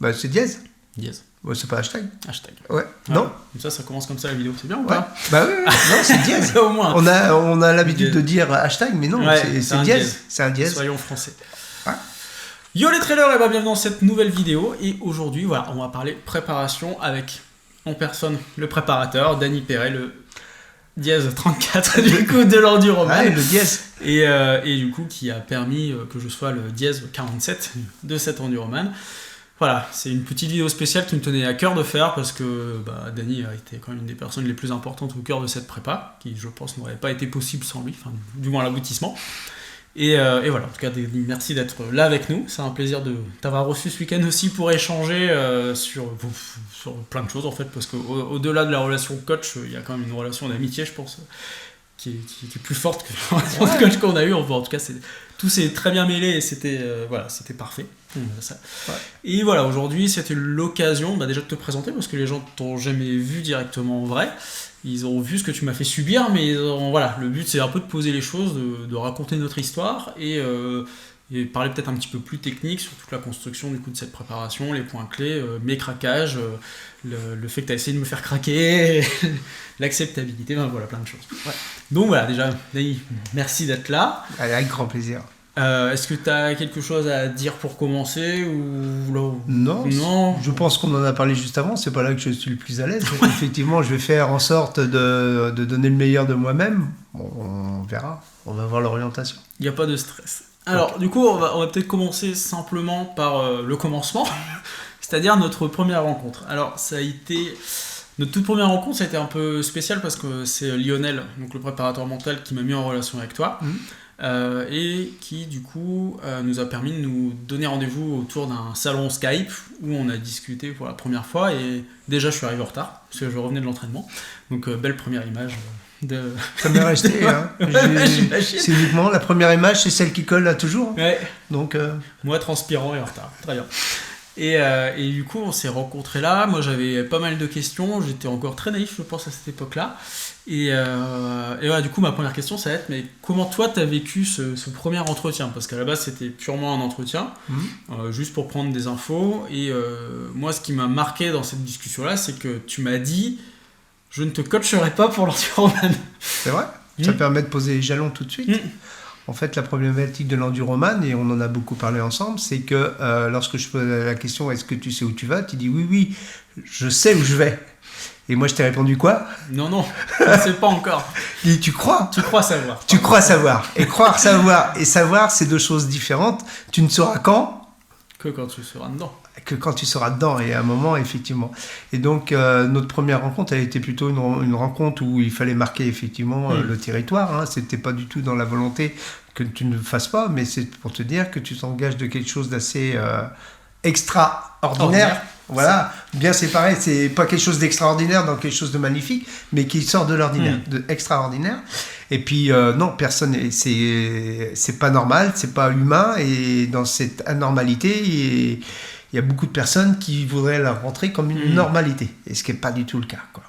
Bah, c'est dièse. Dièse. Ouais, c'est pas hashtag. Hashtag. Ouais. Non. Ça commence comme ça la vidéo, c'est bien ou Ouais. pas? Bah oui, non, c'est dièse. Au moins. On a l'habitude de dire hashtag, mais non, Ouais, c'est dièse. C'est un dièse. Soyons français. Ouais. Yo les trailers, et bienvenue dans cette nouvelle vidéo. Et aujourd'hui, voilà, on va parler préparation avec en personne le préparateur, Dany Perret, le dièse 34 du coup de l'enduroman. Ouais, le dièse. Et du coup qui a permis que je sois le dièse 47 de cet enduroman. Voilà, c'est une petite vidéo spéciale qui me tenait à cœur de faire parce que Dany a été quand même une des personnes les plus importantes au cœur de cette prépa, qui je pense n'aurait pas été possible sans lui, enfin du moins l'aboutissement. Et voilà, en tout cas, merci d'être là avec nous. C'est un plaisir de t'avoir reçu ce week-end aussi pour échanger sur plein de choses en fait, parce qu'au-delà de la relation coach, il y a quand même une relation d'amitié, je pense, qui est plus forte que la relation de coach qu'on a eue. En tout cas, tout s'est très bien mêlé et c'était parfait. Ça. Ouais. Et voilà, aujourd'hui, c'était l'occasion déjà de te présenter parce que les gens t'ont jamais vu directement en vrai. Ils ont vu ce que tu m'as fait subir, mais voilà, le but c'est un peu de poser les choses, de raconter notre histoire et parler peut-être un petit peu plus technique sur toute la construction du coup de cette préparation, les points clés, mes craquages, le fait que tu as essayé de me faire craquer, l'acceptabilité, voilà, plein de choses. Ouais. Donc voilà, déjà, Dany, merci d'être là. Allez, avec grand plaisir. Est-ce que tu as quelque chose à dire pour commencer ou là, Non, je pense qu'on en a parlé juste avant, c'est pas là que je suis le plus à l'aise. Effectivement, je vais faire en sorte de donner le meilleur de moi-même. Bon, on verra, on va voir l'orientation. Il n'y a pas de stress. Alors, du coup, on va peut-être commencer simplement par le commencement, c'est-à-dire notre première rencontre. Alors, ça a été... Notre toute première rencontre, ça a été un peu spécial parce que c'est Lionel, donc le préparateur mental, qui m'a mis en relation avec toi. Et qui du coup nous a permis de nous donner rendez-vous autour d'un salon Skype où on a discuté pour la première fois et déjà je suis arrivé en retard parce que je revenais de l'entraînement, donc belle première image de... Ça m'est resté hein. C'est uniquement la première image, c'est celle qui colle là toujours, ouais. Donc moi transpirant et en retard, très bien. Et du coup on s'est rencontrés là, moi j'avais pas mal de questions, j'étais encore très naïf je pense à cette époque là et voilà, du coup ma première question ça va être mais comment toi t'as vécu ce premier entretien, parce qu'à la base c'était purement un entretien juste pour prendre des infos et moi ce qui m'a marqué dans cette discussion là c'est que tu m'as dit je ne te coacherai pas pour l'enduroman. C'est vrai, ça permet de poser les jalons tout de suite. En fait, la problématique de l'enduroman, et on en a beaucoup parlé ensemble, c'est que lorsque je pose la question « Est-ce que tu sais où tu vas ?» Tu dis « Oui, je sais où je vais. » Et moi, je t'ai répondu quoi ? Non, je ne sais pas encore. Et tu crois ? Tu crois savoir. Tu crois savoir. Et croire savoir et savoir, c'est deux choses différentes. Tu ne sauras quand ? Que quand tu seras dedans. Que quand tu seras dedans, et à un moment, effectivement. Et donc, notre première rencontre, elle était plutôt une rencontre où il fallait marquer, effectivement, le territoire. Hein. C'était pas du tout dans la volonté que tu ne le fasses pas, mais c'est pour te dire que tu t'engages de quelque chose d'assez extraordinaire. Voilà, bien séparé. C'est pas quelque chose d'extraordinaire dans quelque chose de magnifique, mais qui sort de l'ordinaire, de extraordinaire. Et puis, non, personne, c'est pas normal, c'est pas humain, et dans cette anormalité, il y a beaucoup de personnes qui voudraient la rentrer comme une normalité, et ce qui n'est pas du tout le cas, quoi.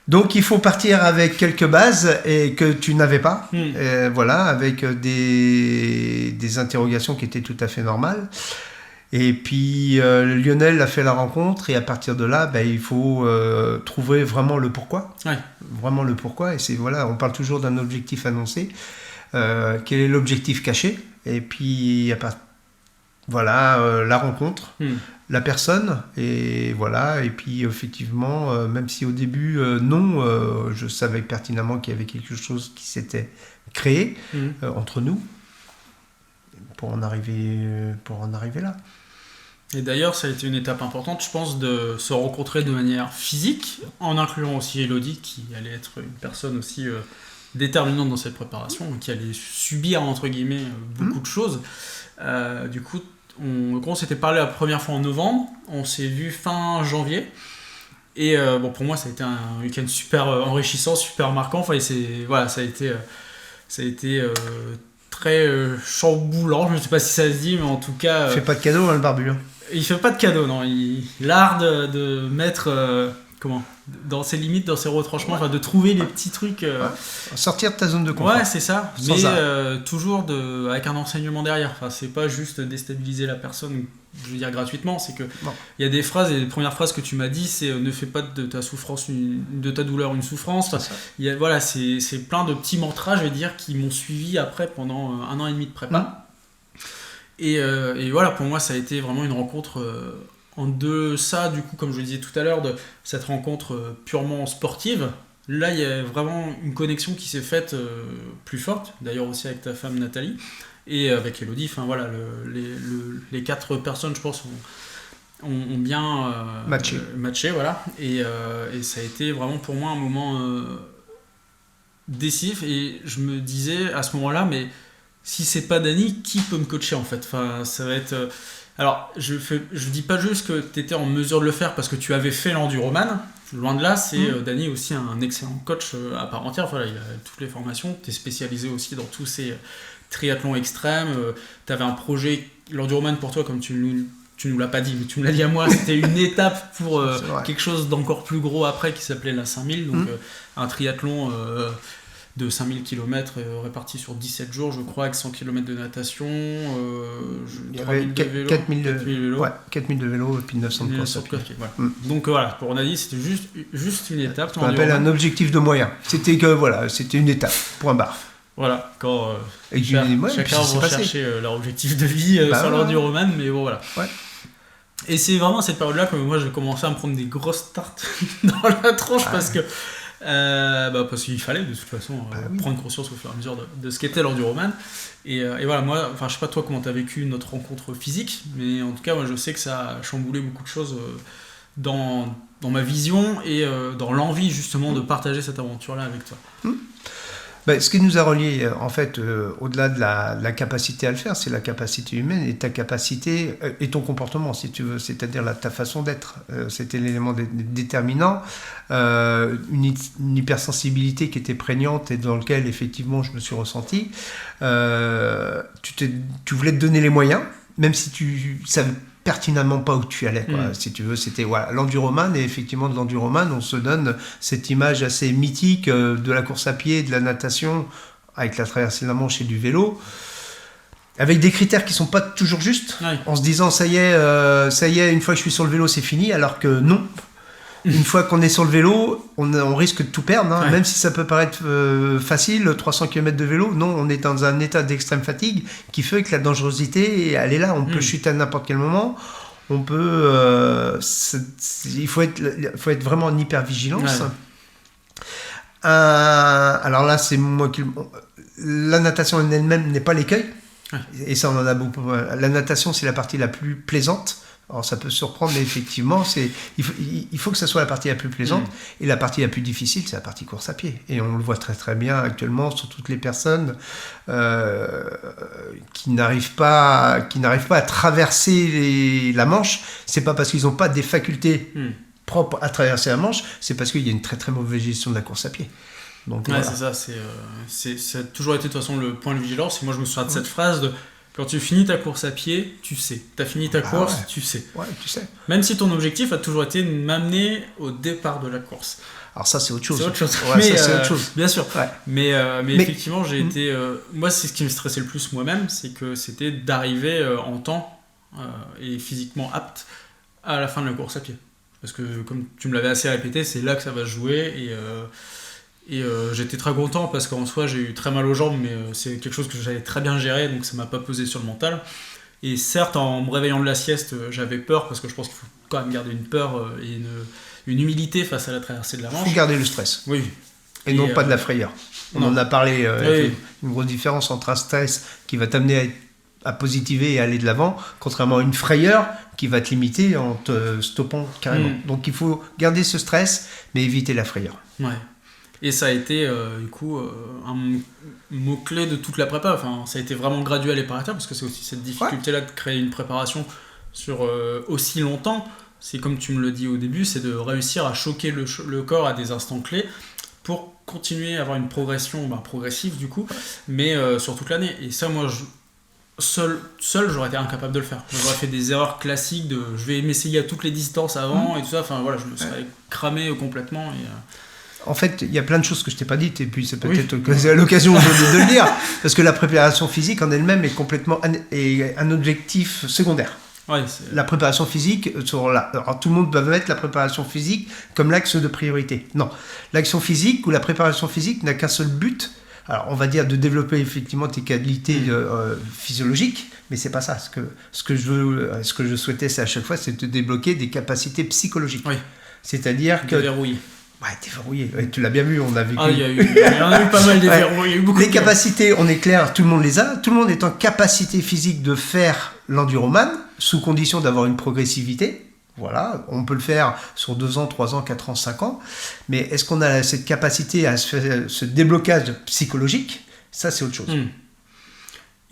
Donc il faut partir avec quelques bases et que tu n'avais pas, voilà, avec des interrogations qui étaient tout à fait normales. Et puis Lionel a fait la rencontre et à partir de là, il faut trouver vraiment le pourquoi. Ouais. Vraiment le pourquoi. Et c'est voilà, on parle toujours d'un objectif annoncé. Quel est l'objectif caché ? Et puis voilà, la rencontre, la personne, et voilà. Et puis effectivement, même si au début, je savais pertinemment qu'il y avait quelque chose qui s'était créé entre nous pour en arriver là. Et d'ailleurs, ça a été une étape importante, je pense, de se rencontrer de manière physique, en incluant aussi Elodie, qui allait être une personne aussi déterminante dans cette préparation, qui allait subir, entre guillemets, beaucoup de choses. Du coup, on s'était parlé la première fois en novembre, on s'est vu fin janvier, et pour moi ça a été un week-end super enrichissant, super marquant. Enfin, ça a été très chamboulant, je ne sais pas si ça se dit, mais en tout cas... Il fait pas de cadeau, le barbu. Il fait pas de cadeau, non. Il a l'art de mettre comment, dans ses limites, dans ses retranchements, enfin de trouver les petits trucs. Sortir de ta zone de confort. Ouais, c'est ça. Mais toujours avec un enseignement derrière. Enfin, c'est pas juste déstabiliser la personne, je veux dire gratuitement. C'est que il y a des phrases, et les premières phrases que tu m'as dit, c'est ne fais pas de ta souffrance, de ta douleur une souffrance. Voilà, c'est plein de petits mantras, je vais dire, qui m'ont suivi après pendant 1 an et demi de prépa. Et voilà, pour moi, ça a été vraiment une rencontre. En deçà, du coup, comme je le disais tout à l'heure, de cette rencontre purement sportive, là, il y a vraiment une connexion qui s'est faite plus forte, d'ailleurs aussi avec ta femme Nathalie, et avec Elodie. Enfin, voilà, les 4 personnes, je pense, ont bien matché, voilà. Et ça a été vraiment pour moi un moment décisif, et je me disais à ce moment-là, mais si c'est pas Dany, qui peut me coacher, en fait? Enfin, ça va être... Alors, je dis pas juste que tu étais en mesure de le faire parce que tu avais fait l'enduroman. Loin de là, Dany aussi un excellent coach à part entière. Voilà, il a toutes les formations. Tu es spécialisé aussi dans tous ces triathlons extrêmes. Tu avais un projet, l'enduroman pour toi, comme tu nous l'as pas dit, mais tu me l'as dit à moi, c'était une étape pour quelque chose d'encore plus gros après qui s'appelait la 5000. Donc, un triathlon... de 5000 km répartis sur 17 jours, je crois, avec 100 km de natation, il y avait 4000 de vélo. Ouais, 4000 de vélo et puis 900 de course. Voilà. Donc voilà, pour Nadi, c'était juste une étape. Ce qu'on appelle un objectif de moyen. C'était une étape, point barre. Voilà, quand chacun va chercher leur objectif de vie sur l'enduroman, mais bon, voilà. Ouais. Et c'est vraiment à cette période-là que moi j'ai commencé à me prendre des grosses tartes dans la tronche parce qu'il fallait de toute façon prendre conscience au fur et à mesure de ce qu'était l'enduroman. Et voilà, moi, enfin je sais pas toi comment t'as vécu notre rencontre physique, mais en tout cas moi je sais que ça a chamboulé beaucoup de choses dans ma vision et dans l'envie justement de partager cette aventure-là avec toi. Ce qui nous a reliés, en fait, au-delà de la capacité à le faire, c'est la capacité humaine et ta capacité et ton comportement, si tu veux, c'est-à-dire ta façon d'être. C'était l'élément déterminant. Une hypersensibilité qui était prégnante et dans lequel, effectivement, je me suis ressenti. Tu voulais te donner les moyens, même si tu savais pertinemment pas où tu allais, quoi. Si tu veux, c'était l'enduroman, et effectivement de l'enduroman on se donne cette image assez mythique de la course à pied, de la natation avec la traversée de la Manche et du vélo, avec des critères qui sont pas toujours justes, en se disant ça y est, une fois que je suis sur le vélo c'est fini, alors que non. Une fois qu'on est sur le vélo, on risque de tout perdre, même si ça peut paraître facile, 300 km de vélo. Non, on est dans un état d'extrême fatigue qui fait que la dangerosité, elle est là. On peut chuter à n'importe quel moment. On peut... il faut être vraiment en hyper-vigilance. Alors là, c'est moi qui... La natation en elle-même n'est pas l'écueil. Et ça, on en a beaucoup... La natation, c'est la partie la plus plaisante. Alors ça peut surprendre, mais effectivement, il faut que ça soit la partie la plus plaisante. Et la partie la plus difficile, c'est la partie course à pied. Et on le voit très très bien actuellement sur toutes les personnes qui n'arrivent pas à traverser la Manche. C'est pas parce qu'ils n'ont pas des facultés propres à traverser la Manche, c'est parce qu'il y a une très très mauvaise gestion de la course à pied. Donc, voilà. C'est ça, ça a toujours été de toute façon le point de vigilance. Et moi je me souviens de cette phrase de... Quand tu finis ta course à pied, tu sais. Tu as fini ta course, tu sais. Ouais, tu sais. Même si ton objectif a toujours été de m'amener au départ de la course. Alors ça, c'est autre chose. C'est autre chose. Ouais, ça, c'est autre chose. Bien sûr. Ouais. Mais effectivement, j'ai été... moi, c'est ce qui me stressait le plus moi-même, c'est que c'était d'arriver en temps et physiquement apte à la fin de la course à pied. Parce que, comme tu me l'avais assez répété, c'est là que ça va se jouer. Et j'étais très content parce qu'en soi j'ai eu très mal aux jambes, mais c'est quelque chose que j'avais très bien géré, donc ça m'a pas pesé sur le mental. Et certes, en me réveillant de la sieste, j'avais peur parce que je pense qu'il faut quand même garder une peur et une humilité face à la traversée de la Manche. Il faut garder le stress. Oui. Et non pas de la frayeur. On en a parlé, une grosse différence entre un stress qui va t'amener à positiver et à aller de l'avant, contrairement à une frayeur qui va te limiter en te stoppant carrément. Donc il faut garder ce stress, mais éviter la frayeur. Ouais. Et ça a été du coup un mot-clé de toute la prépa. Enfin, ça a été vraiment graduel et par étapes parce que c'est aussi cette difficulté-là de créer une préparation sur aussi longtemps. C'est comme tu me le dis au début, c'est de réussir à choquer le corps à des instants clés pour continuer à avoir une progression progressive du coup, mais sur toute l'année. Et ça, moi, seul j'aurais été incapable de le faire. J'aurais fait des erreurs classiques de je vais m'essayer à toutes les distances avant et tout ça. Enfin voilà, je me serais cramé complètement. En fait, il y a plein de choses que je t'ai pas dites, et puis c'est peut-être l'occasion aujourd'hui de le dire, parce que la préparation physique en elle-même est complètement un objectif secondaire. Ouais, la préparation physique, alors tout le monde va mettre la préparation physique comme l'axe de priorité. Non, l'action physique ou la préparation physique n'a qu'un seul but. Alors, on va dire de développer effectivement tes qualités physiologiques, mais c'est pas ça. Ce que je souhaitais, c'est à chaque fois, c'est de débloquer des capacités psychologiques. Oui. C'est-à-dire que déverrouiller. Ouais, déverrouillé. Ouais, tu l'as bien vu, on a vu. Il y en a eu pas mal déverrouillés. Les capacités, on est clair, tout le monde les a. Tout le monde est en capacité physique de faire l'enduroman, sous condition d'avoir une progressivité. Voilà, on peut le faire sur 2 ans, 3 ans, 4 ans, 5 ans. Mais est-ce qu'on a cette capacité à ce déblocage psychologique ? Ça, c'est autre chose.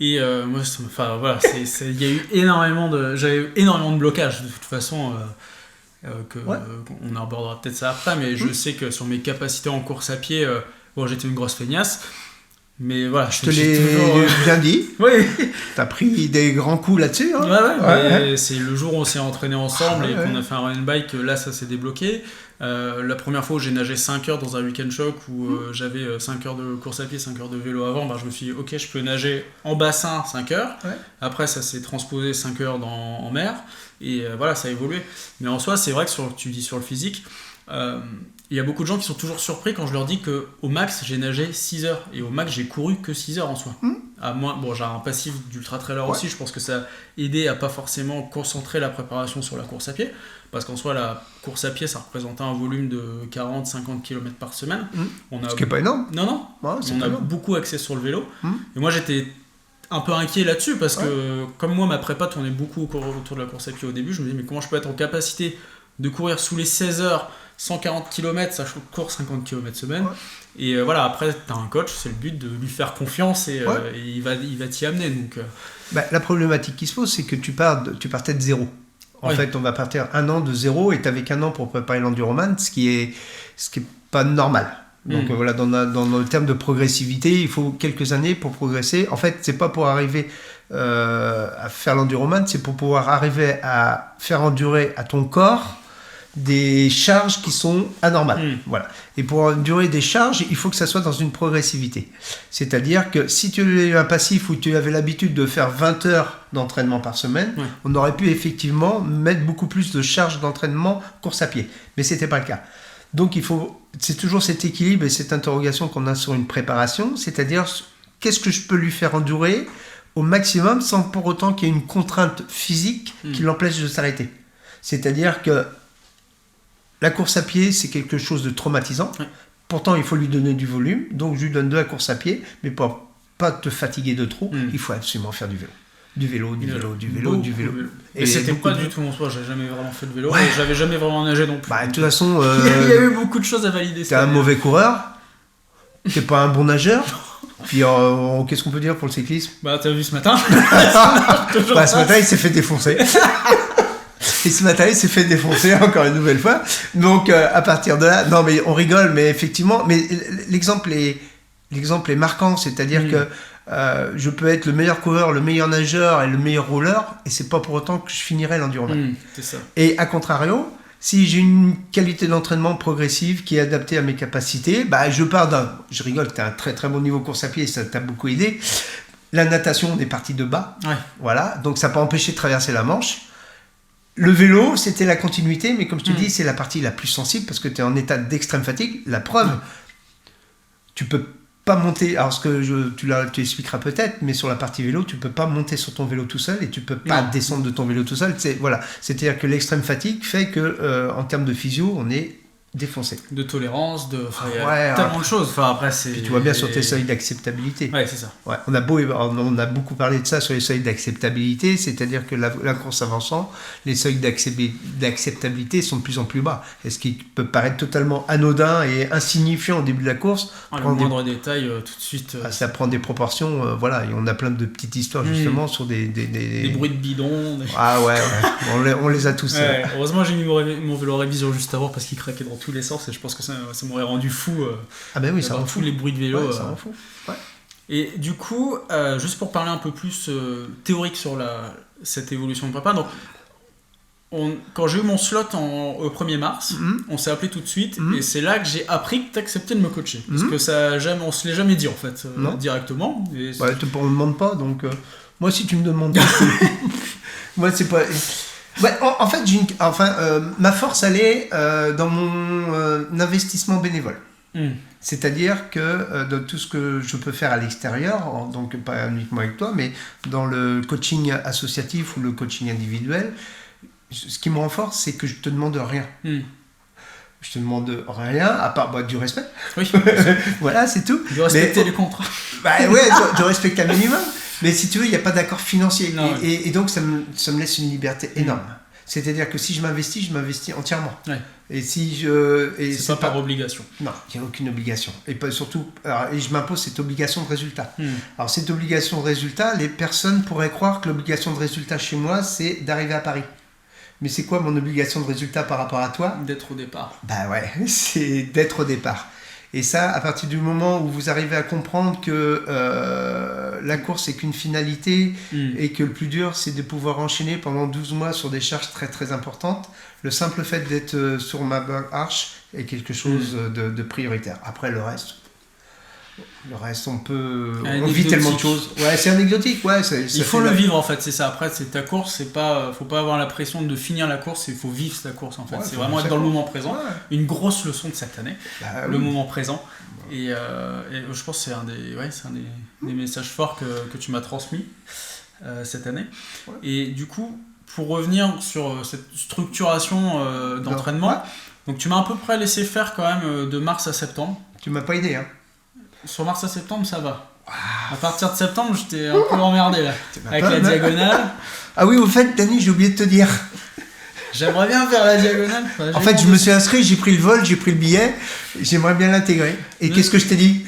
Et moi, voilà, il y a eu j'avais eu énormément de blocages. De toute façon, on abordera peut-être ça après, mais je sais que sur mes capacités en course à pied, j'étais une grosse feignasse. Mais voilà, je te l'ai bien dit. Oui. T'as pris des grands coups là-dessus. Hein. Ouais. C'est le jour où on s'est entraîné ensemble et qu'on a fait un run and bike, là ça s'est débloqué. La première fois où j'ai nagé 5 heures dans un week-end choc où j'avais 5 heures de course à pied, 5 heures de vélo avant, je me suis dit ok, je peux nager en bassin 5 heures. Ouais. Après ça s'est transposé 5 heures en mer et voilà, ça a évolué. Mais en soi, c'est vrai que tu dis sur le physique, il y a beaucoup de gens qui sont toujours surpris quand je leur dis qu'au max j'ai nagé 6 heures et au max j'ai couru que 6 heures en soi. À moins, j'ai un passif d'ultra trailer aussi, je pense que ça a aidé à pas forcément concentrer la préparation sur la course à pied, parce qu'en soi la course à pied ça représentait un volume de 40-50 km par semaine. Ce qui est pas énorme. Non, on a beaucoup axé sur le vélo. Et moi j'étais un peu inquiet là-dessus parce que comme moi ma prépa tournait beaucoup autour de la course à pied au début, je me disais mais comment je peux être en capacité de courir sous les 16 heures 140 km, ça court 50 km semaine. Et voilà, après, tu as un coach, c'est le but de lui faire confiance et il va t'y amener. Donc, la problématique qui se pose, c'est que tu partais de zéro. En fait, on va partir 1 an de zéro et tu n'avais qu'1 an pour préparer l'enduroman, ce qui est pas normal. Donc voilà, dans le terme de progressivité, il faut quelques années pour progresser. En fait, c'est pas pour arriver à faire l'enduroman, c'est pour pouvoir arriver à faire endurer à ton corps des charges qui sont anormales. Voilà. Et pour endurer des charges, il faut que ça soit dans une progressivité. C'est-à-dire que si tu avais un passif où tu avais l'habitude de faire 20 heures d'entraînement par semaine, on aurait pu effectivement mettre beaucoup plus de charges d'entraînement course à pied. Mais ce n'était pas le cas. Donc c'est toujours cet équilibre et cette interrogation qu'on a sur une préparation, c'est-à-dire qu'est-ce que je peux lui faire endurer au maximum sans pour autant qu'il y ait une contrainte physique qui l'empêche de s'arrêter. C'est-à-dire que la course à pied, c'est quelque chose de traumatisant. Pourtant, il faut lui donner du volume. Donc, je lui donne de la course à pied. Mais pour pas te fatiguer de trop, il faut absolument faire du vélo. Du vélo. Et c'était pas du tout mon choix. J'avais jamais vraiment fait de vélo. Et j'avais jamais vraiment nagé non plus. De toute façon... il y a eu beaucoup de choses à valider. T'es un mauvais coureur. T'es pas un bon nageur. Puis, qu'est-ce qu'on peut dire pour le cyclisme ? T'as vu ce matin ce matin, il s'est fait défoncer. Et ce matin, il s'est fait défoncer encore une nouvelle fois. Donc, à partir de là, non, mais on rigole, mais effectivement, mais l'exemple est marquant, c'est-à-dire que je peux être le meilleur coureur, le meilleur nageur et le meilleur roller, et c'est pas pour autant que je finirai l'enduroman. C'est ça. Et à contrario, si j'ai une qualité d'entraînement progressive qui est adaptée à mes capacités, je rigole, tu as un très très bon niveau course à pied, ça t'a beaucoup aidé. La natation, on est parti de bas, voilà, donc ça n'a pas empêché de traverser la Manche. Le vélo, c'était la continuité, mais comme je te dis, c'est la partie la plus sensible parce que tu es en état d'extrême fatigue. La preuve, tu peux pas monter, alors tu expliqueras peut-être, mais sur la partie vélo, tu peux pas monter sur ton vélo tout seul et tu peux pas descendre de ton vélo tout seul. C'est-à-dire que l'extrême fatigue fait que, en termes de physio, on est défoncé. De tolérance, tellement de choses. Après, puis tu vois bien sur tes seuils d'acceptabilité. Ouais, c'est ça. Ouais, on a beaucoup parlé de ça sur les seuils d'acceptabilité, c'est-à-dire que la course avançant, les seuils d'acceptabilité sont de plus en plus bas. Et ce qui peut paraître totalement anodin et insignifiant au début de la course, le moindre détail, tout de suite. Ça prend des proportions, voilà, et on a plein de petites histoires justement sur des bruits de bidon. Ah ouais. On les a tous. Heureusement, j'ai mis mon vélo à révision juste avant parce qu'il craquait dans tous les sens et je pense que ça m'aurait rendu fou. Ah ben oui, ça rend fou les bruits de vélo. Ça rend fou. Ouais. Et du coup, juste pour parler un peu plus théorique sur cette évolution de prépa, donc quand j'ai eu mon slot au 1er mars, on s'est appelé tout de suite, et c'est là que j'ai appris que tu acceptais de me coacher. Parce que on se l'est jamais dit en fait, directement. Et on ne me demande pas, donc moi si tu me demandes pas, moi c'est pas... Ouais, en fait, ma force elle est dans mon investissement bénévole. C'est-à-dire que dans tout ce que je peux faire à l'extérieur, donc pas uniquement avec toi, mais dans le coaching associatif ou le coaching individuel, ce qui me renforce, c'est que je te demande rien. Je te demande rien, à part du respect. Oui. Voilà, c'est tout. De respecter les contrats. Ouais, de respecter un minimum. Mais si tu veux, il n'y a pas d'accord financier. Et donc, ça me laisse une liberté énorme. C'est-à-dire que si je m'investis entièrement. Ouais. Et si c'est pas par obligation. Non, il n'y a aucune obligation. Et pas, surtout, et je m'impose cette obligation de résultat. Alors, cette obligation de résultat, les personnes pourraient croire que l'obligation de résultat chez moi, c'est d'arriver à Paris. Mais c'est quoi mon obligation de résultat par rapport à toi ? D'être au départ. Bah ouais, c'est d'être au départ. Et ça, à partir du moment où vous arrivez à comprendre que la course c'est qu'une finalité et que le plus dur c'est de pouvoir enchaîner pendant 12 mois sur des charges très très importantes, le simple fait d'être sur ma arche est quelque chose de prioritaire. Après le reste, on vit tellement de choses. Ouais, c'est anecdotique. Ouais, il faut le vivre en fait, c'est ça. Après, c'est ta course, faut pas avoir la pression de finir la course, il faut vivre ta course en fait. Ouais, c'est vraiment être dans le moment présent. Ouais. Une grosse leçon de cette année, le moment présent. Et je pense que c'est un des messages forts que tu m'as transmis cette année. Ouais. Et du coup, pour revenir sur cette structuration d'entraînement, donc tu m'as à peu près laissé faire quand même de mars à septembre. Tu m'as pas aidé, hein. Sur mars à septembre, ça va. À partir de septembre, j'étais un peu emmerdé là, avec la diagonale. Ah oui, au fait, Dani, j'ai oublié de te dire. J'aimerais bien faire la diagonale. En fait, je me suis inscrit, j'ai pris le vol, j'ai pris le billet. J'aimerais bien l'intégrer. Et qu'est-ce que je t'ai dit ?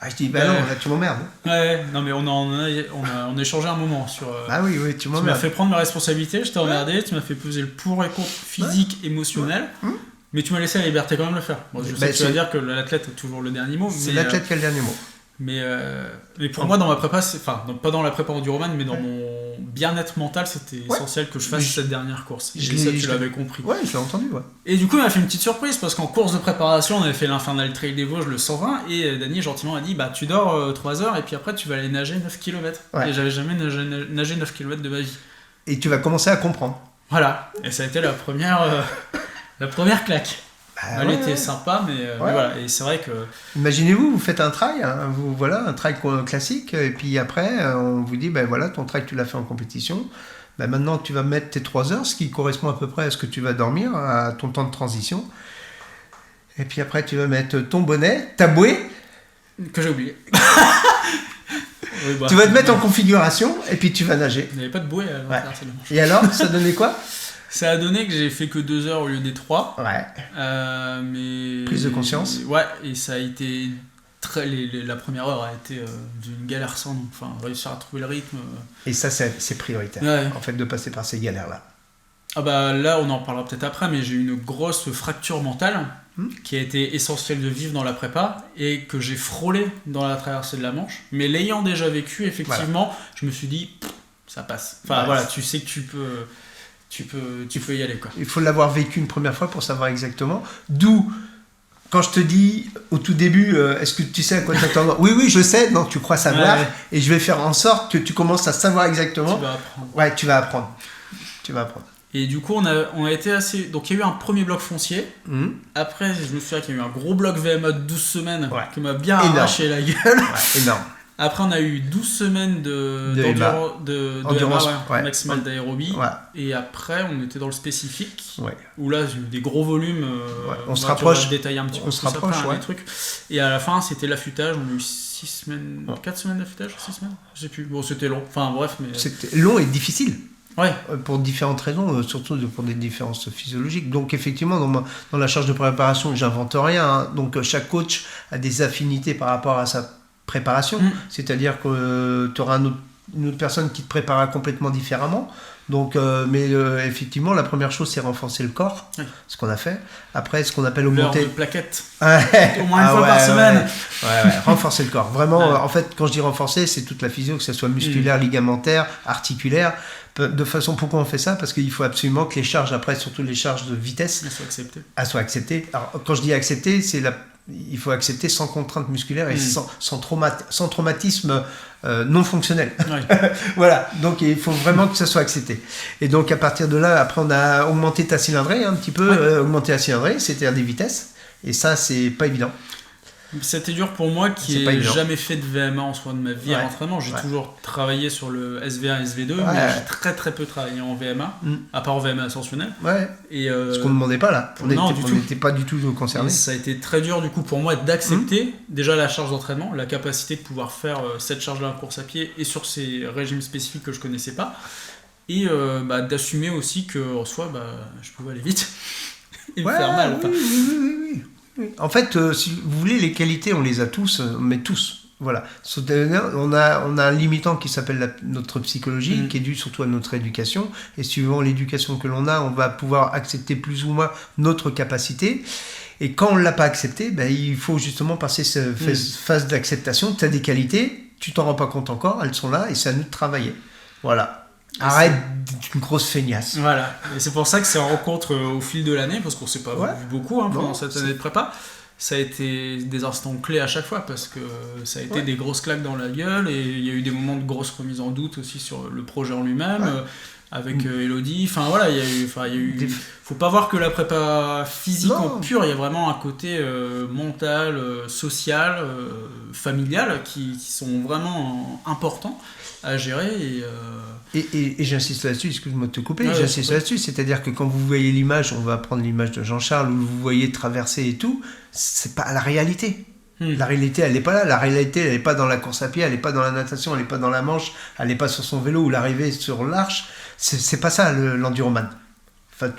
Je dis, non, là, tu m'emmerdes. Ouais, non, mais on a échangé un moment sur... Ah oui, tu m'emmerdes. Tu m'as fait prendre mes responsabilités, je t'ai emmerdé, tu m'as fait peser le pour et contre physique, émotionnel. Mais tu m'as laissé la liberté quand même de le faire. Bon, je sais que tu vas dire que l'athlète a toujours le dernier mot. C'est l'athlète qui a le dernier mot. Mais pour moi, dans ma prépa, pas dans la prépa enduroman, mais dans mon bien-être mental, c'était essentiel que je fasse cette dernière course. Et ça, tu l'avais compris. Ouais, je l'ai entendu. Ouais. Et du coup, il m'a fait une petite surprise parce qu'en course de préparation, on avait fait l'Infernal Trail des Vosges, le 120, et Dany gentiment a dit tu dors 3 heures et puis après tu vas aller nager 9 km. Ouais. Et j'avais jamais nagé 9 km de ma vie. Et tu vas commencer à comprendre. Voilà. Et ça a été la première claque. Elle était sympa, mais voilà. Et c'est vrai que... Imaginez-vous, vous faites un trail, un trail classique, et puis après, on vous dit, ton trail, tu l'as fait en compétition. Maintenant, tu vas mettre tes 3 heures, ce qui correspond à peu près à ce que tu vas dormir, à ton temps de transition. Et puis après, tu vas mettre ton bonnet, ta bouée. Que j'ai oublié. Tu vas te mettre en configuration, et puis tu vas nager. Il n'y avait pas de bouée à l'enfer, c'est dommage. Et alors, ça donnait quoi ? Ça a donné que j'ai fait que 2 heures au lieu des 3. Ouais. Mais... Prise de conscience. Ouais, et ça a été... la première heure a été d'une galère sans nom. Enfin, réussir à trouver le rythme. Et ça, c'est prioritaire. Ouais. En fait, de passer par ces galères-là. Là, on en parlera peut-être après, mais j'ai eu une grosse fracture mentale qui a été essentielle de vivre dans la prépa et que j'ai frôlé dans la traversée de la Manche. Mais l'ayant déjà vécu, effectivement, je me suis dit, ça passe. Enfin, voilà, tu sais que tu peux y aller, quoi. Il faut l'avoir vécu une première fois pour savoir exactement. D'où, quand je te dis au tout début, est-ce que tu sais à quoi t'attends ? Oui, je sais. Non, tu crois savoir. Ouais. Et je vais faire en sorte que tu commences à savoir exactement. Tu vas apprendre. Ouais, tu vas apprendre. Et du coup, on a été assez... Donc, il y a eu un premier bloc foncier. Après, je me souviens qu'il y a eu un gros bloc VMA de 12 semaines qui m'a bien arraché la gueule. Ouais, énorme. Après, on a eu 12 semaines d'endurance maximale d'aérobie. Ouais. Et après, on était dans le spécifique. Ouais. Où là, j'ai eu des gros volumes. On se rapproche. On va détailler un petit peu. On se rapproche, des trucs. Et à la fin, c'était l'affûtage. On a eu 6 semaines, 4 semaines d'affûtage, 6 semaines. Je sais plus. Bon, c'était long. Enfin, bref. Mais... C'était long et difficile. Ouais. Pour différentes raisons, surtout pour des différences physiologiques. Donc effectivement, dans la charge de préparation, j'invente rien. Hein. Donc chaque coach a des affinités par rapport à sa préparation. C'est-à-dire que tu auras une autre personne qui te préparera complètement différemment. Donc, effectivement, la première chose, c'est renforcer le corps, ce qu'on a fait. Après, ce qu'on appelle l'heure augmenter... de plaquettes. Au moins une fois par semaine. Renforcer le corps. Vraiment, en fait, quand je dis renforcer, c'est toute la physio, que ce soit musculaire, ligamentaire, articulaire. De façon, pourquoi on fait ça? Parce qu'il faut absolument que les charges, après, surtout les charges de vitesse, soient acceptées. Alors, quand je dis accepter, il faut accepter sans contrainte musculaire et sans traumatisme non fonctionnel. Voilà, donc il faut vraiment que ça soit accepté. Et donc, à partir de là, après, on a augmenté ta cylindrée un petit peu, augmenté la cylindrée, c'est-à-dire des vitesses. Et ça, c'est pas évident. C'était dur pour moi qui n'ai jamais fait de VMA en soi de ma vie à l'entraînement. J'ai toujours travaillé sur le SV1, SV2, mais j'ai très très peu travaillé en VMA, à part en VMA ascensionnel. Et ce qu'on ne demandait pas là. On n'était pas du tout concernés. Ça a été très dur du coup pour moi d'accepter déjà la charge d'entraînement, la capacité de pouvoir faire cette charge-là en course à pied et sur ces régimes spécifiques que je ne connaissais pas. Et d'assumer aussi que en soi, je pouvais aller vite et me faire mal. Oui. En fait, si vous voulez, les qualités, on les a tous, mais tous. Voilà. On a un limitant qui s'appelle notre psychologie, qui est dû surtout à notre éducation. Et suivant l'éducation que l'on a, on va pouvoir accepter plus ou moins notre capacité. Et quand on ne l'a pas accepté, il faut justement passer cette phase d'acceptation. Tu as des qualités, tu t'en rends pas compte encore, elles sont là, et c'est à nous de travailler. Voilà. Arrête d'être une grosse feignasse. Voilà, et c'est pour ça que c'est en rencontre au fil de l'année, parce qu'on ne s'est pas vu beaucoup pendant cette année de prépa. Ça a été des instants clés à chaque fois, parce que ça a été des grosses claques dans la gueule, et il y a eu des moments de grosse remise en doute aussi sur le projet en lui-même, avec Elodie. Enfin voilà, il y a eu. Faut pas voir que la prépa physique en pur, il y a vraiment un côté mental, social, familial qui sont vraiment importants à gérer. Et j'insiste là-dessus, excuse-moi de te couper, j'insiste là-dessus, c'est-à-dire que quand vous voyez l'image, on va prendre l'image de Jean-Charles, où vous voyez traverser et tout, c'est pas la réalité. La réalité, elle n'est pas là. La réalité, elle n'est pas dans la course à pied, elle n'est pas dans la natation, elle n'est pas dans la manche, elle n'est pas sur son vélo ou l'arrivée sur l'arche. C'est pas ça l'enduroman. Enfin,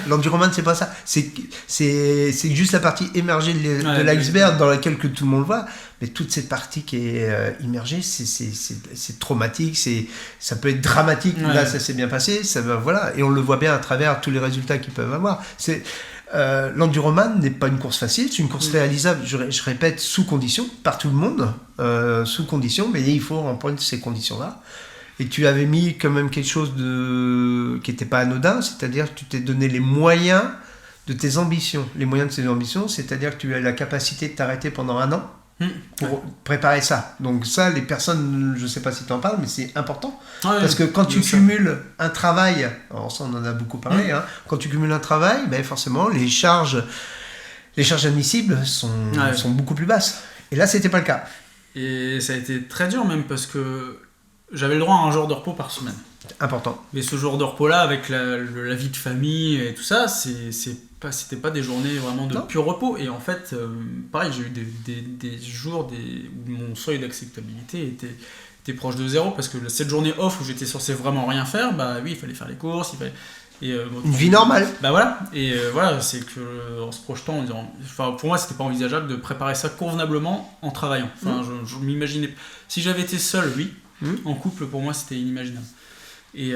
l'enduroman, c'est pas ça. C'est juste la partie émergée de l'iceberg dans laquelle que tout le monde voit. Mais toute cette partie qui est immergée, c'est traumatique, ça peut être dramatique. Là, ça s'est bien passé. Voilà. Et on le voit bien à travers tous les résultats qu'ils peuvent avoir. L'enduroman n'est pas une course facile, c'est une course réalisable, je répète, sous condition, par tout le monde, sous condition, mais il faut remplir ces conditions-là. Et tu avais mis quand même quelque chose qui n'était pas anodin, c'est-à-dire que tu t'es donné les moyens de tes ambitions. Les moyens de tes ambitions, c'est-à-dire que tu as la capacité de t'arrêter pendant 1 an pour préparer ça. Donc ça, les personnes, je ne sais pas si tu en parles, mais c'est important. Parce que quand tu cumules un travail, alors ça on en a beaucoup parlé, quand tu cumules un travail, forcément les charges admissibles sont beaucoup plus basses. Et là, c'était pas le cas. Et ça a été très dur même, parce que j'avais le droit à un jour de repos par semaine. Important. Mais ce jour de repos-là, avec la vie de famille et tout ça, c'était pas des journées vraiment de pur repos. Et en fait, pareil, j'ai eu des jours où mon seuil d'acceptabilité était proche de 0, parce que cette journée off où j'étais censé vraiment rien faire, il fallait faire les courses, une vie normale. Voilà. Et voilà, c'est que en se projetant, en disant, pour moi, c'était pas envisageable de préparer ça convenablement en travaillant. Je m'imaginais. Si j'avais été seul, oui. En couple, pour moi, c'était inimaginable. Et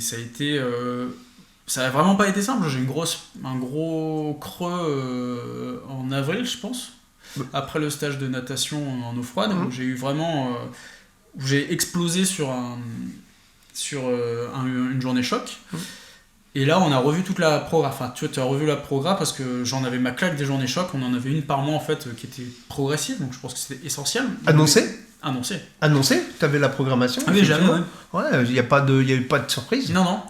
ça a été... ça a vraiment pas été simple. J'ai eu un gros creux en avril, je pense, après le stage de natation en eau froide, où j'ai eu vraiment... où j'ai explosé sur une journée choc. Et là, on a revu toute la programme. Enfin, tu as revu la programme, parce que j'en avais ma claque des journées choc. On en avait une par mois, en fait, qui était progressive. Donc, je pense que c'était essentiel. Annoncé. Tu avais la programmation. Ah oui, j'avais. Il n'y a eu pas de surprise. Non.